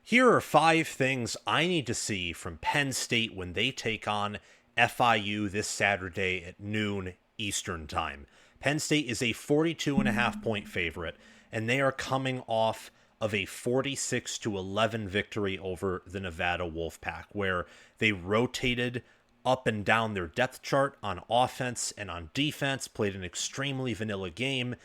Here are 5 things I need to see from Penn State when they take on FIU this Saturday at noon Eastern Time. Penn State is a 42.5 point favorite, and they are coming off of a 46-11 victory over the Nevada Wolfpack, where they rotated up and down their depth chart on offense and on defense, played an extremely vanilla game,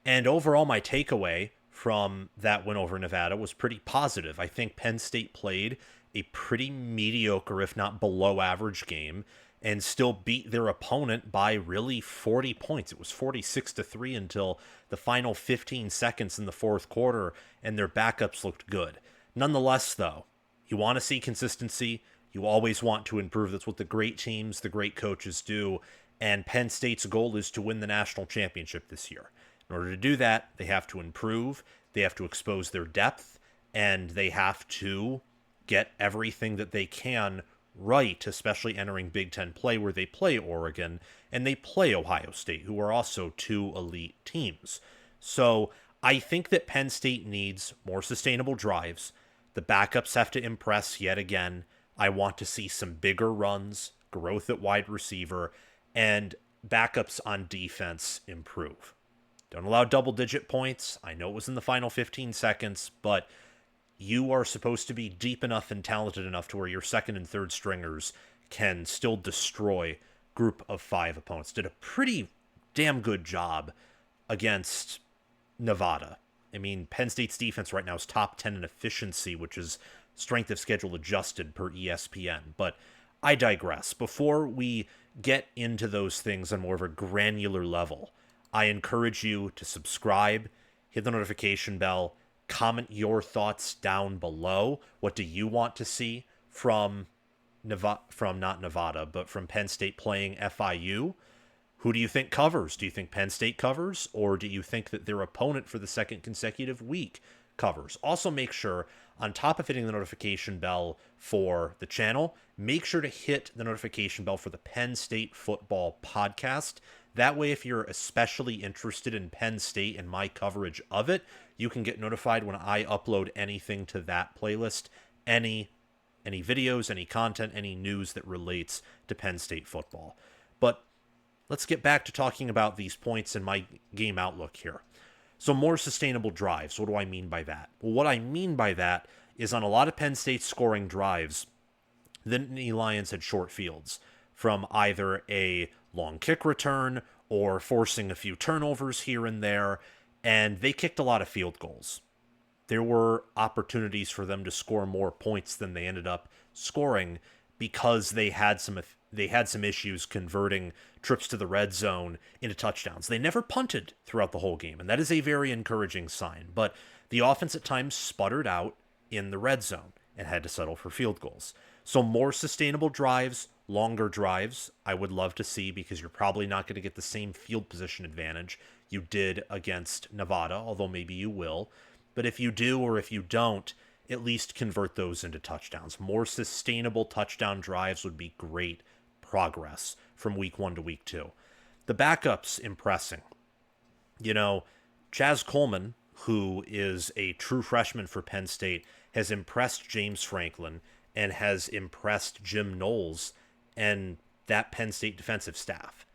and overall, my takeaway from that win over Nevada was pretty positive. I think Penn State played a pretty mediocre, if not below average game, and still beat their opponent by really 40 points. It was 46-3 until the final 15 seconds in the fourth quarter, and their backups looked good. Nonetheless, though, you want to see consistency. You always want to improve. That's what the great teams, the great coaches do. And Penn State's goal is to win the national championship this year. In order to do that, they have to improve, they have to expose their depth, and they have to get everything that they can right, especially entering Big Ten play where they play Oregon and they play Ohio State, who are also two elite teams. So I think that Penn State needs more sustainable drives. The backups have to impress yet again. I want to see some bigger runs, growth at wide receiver, and backups on defense improve. Don't allow double-digit points. I know it was in the final 15 seconds, but you are supposed to be deep enough and talented enough to where your second and third stringers can still destroy group of 5 opponents. Did a pretty damn good job against Nevada. I mean, Penn State's defense right now is top 10 in efficiency, which is strength of schedule adjusted per ESPN. But I digress. Before we get into those things on more of a granular level, I encourage you to subscribe, hit the notification bell, comment your thoughts down below. What do you want to see from not Nevada, but from Penn State playing FIU? Who do you think covers? Do you think Penn State covers, or do you think that their opponent for the second consecutive week covers? Also, make sure, on top of hitting the notification bell for the channel, make sure to hit the notification bell for the Penn State Football podcast. That way, if you're especially interested in Penn State and my coverage of it, you can get notified when I upload anything to that playlist, any videos, any content, any news that relates to Penn State football. But let's get back to talking about these points and my game outlook here. So more sustainable drives. What do I mean by that? Well, what I mean by that is on a lot of Penn State scoring drives, the Nittany Lions had short fields from either a long kick return or forcing a few turnovers here and there, and they kicked a lot of field goals. There were opportunities for them to score more points than they ended up scoring because they had some issues converting trips to the red zone into touchdowns. They never punted throughout the whole game, and that is a very encouraging sign. But the offense at times sputtered out in the red zone and had to settle for field goals. So more sustainable drives, longer drives, I would love to see, because you're probably not going to get the same field position advantage you did against Nevada, although maybe you will. But if you do, or if you don't, at least convert those into touchdowns. More sustainable touchdown drives would be great progress from week 1 to week 2. The backups impressing. You know, Chaz Coleman, who is a true freshman for Penn State, has impressed James Franklin and has impressed Jim Knowles and that Penn State defensive staff.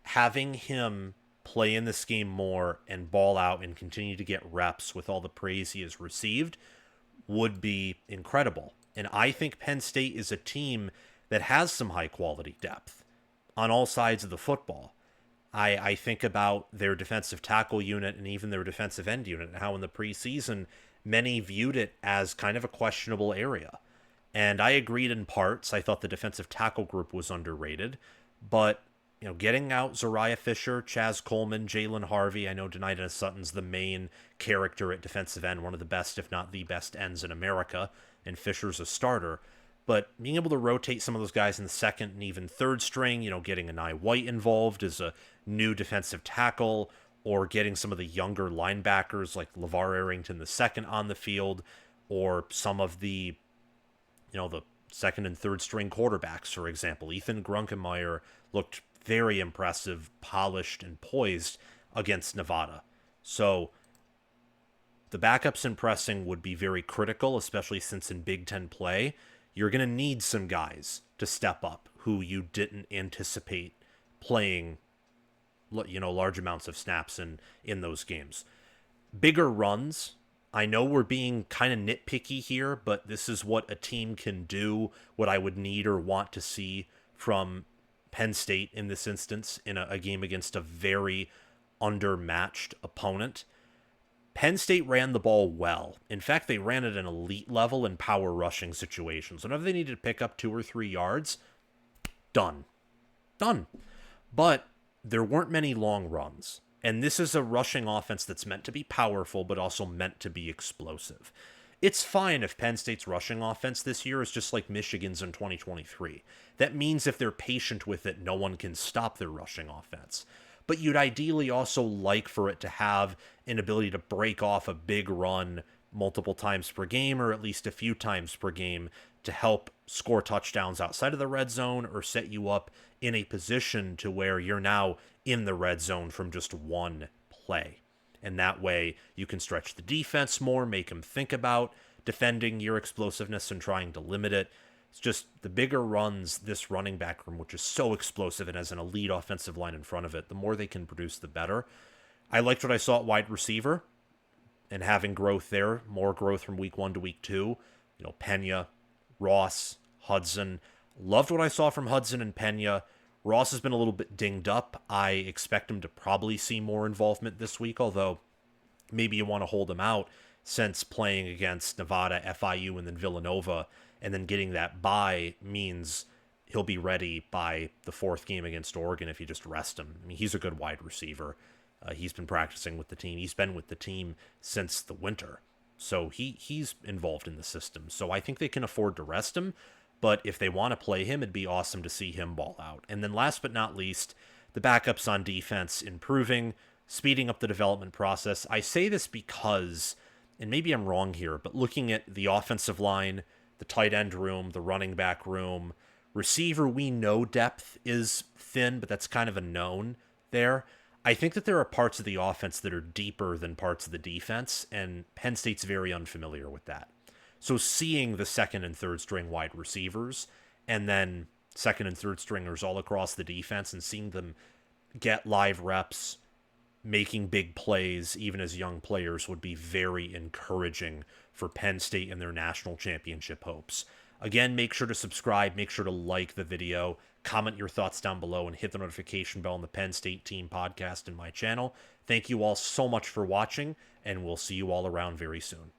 Having him play in this game more and ball out and continue to get reps with all the praise he has received would be incredible. And I think Penn State is a team that has some high quality depth on all sides of the football. I think about their defensive tackle unit and even their defensive end unit, and how in the preseason many viewed it as kind of a questionable area. And I agreed in parts. I thought the defensive tackle group was underrated. But, you know, getting out Zariah Fisher, Chaz Coleman, Jalen Harvey, I know Denida Sutton's the main character at defensive end, one of the best, if not the best ends in America, and Fisher's a starter. But being able to rotate some of those guys in the second and even third string, you know, getting Anai White involved as a new defensive tackle, or getting some of the younger linebackers like LeVar Arrington II on the field, or some of the, you know, the second and third string quarterbacks, for example. Ethan Grunkemeyer looked very impressive, polished, and poised against Nevada. So the backups impressing would be very critical, especially since in Big Ten play, you're going to need some guys to step up who you didn't anticipate playing, large amounts of snaps in those games. Bigger runs. I know we're being kind of nitpicky here, but this is what a team can do, what I would need or want to see from Penn State in this instance in a game against a very undermatched opponent. Penn State ran the ball well. In fact, they ran at an elite level in power rushing situations. Whenever they needed to pick up 2 or 3 yards, done. But there weren't many long runs. And this is a rushing offense that's meant to be powerful, but also meant to be explosive. It's fine if Penn State's rushing offense this year is just like Michigan's in 2023. That means if they're patient with it, no one can stop their rushing offense. But you'd ideally also like for it to have an ability to break off a big run multiple times per game, or at least a few times per game, to help score touchdowns outside of the red zone or set you up in a position to where you're now in the red zone from just one play. And that way you can stretch the defense more, make them think about defending your explosiveness and trying to limit it. It's just the bigger runs this running back room, which is so explosive and has an elite offensive line in front of it, the more they can produce, the better. I liked what I saw at wide receiver and having growth there, more growth from week 1 to week 2. Pena, Ross, Hudson. Loved what I saw from Hudson and Pena. Ross has been a little bit dinged up. I expect him to probably see more involvement this week, although maybe you want to hold him out since playing against Nevada, FIU, and then Villanova, and then getting that bye means he'll be ready by the 4th game against Oregon if you just rest him. I mean, he's a good wide receiver. He's been practicing with the team. He's been with the team since the winter. So he's involved in the system. So I think they can afford to rest him. But if they want to play him, it'd be awesome to see him ball out. And then last but not least, the backups on defense improving, speeding up the development process. I say this because, and maybe I'm wrong here, but looking at the offensive line, the tight end room, the running back room, receiver, we know depth is thin, but that's kind of a known there. I think that there are parts of the offense that are deeper than parts of the defense, and Penn State's very unfamiliar with that. So seeing the 2nd and 3rd string wide receivers and then 2nd and 3rd stringers all across the defense and seeing them get live reps, making big plays, even as young players, would be very encouraging for Penn State and their national championship hopes. Again, make sure to subscribe, make sure to like the video, comment your thoughts down below, and hit the notification bell on the Penn State Team podcast and my channel. Thank you all so much for watching, and we'll see you all around very soon.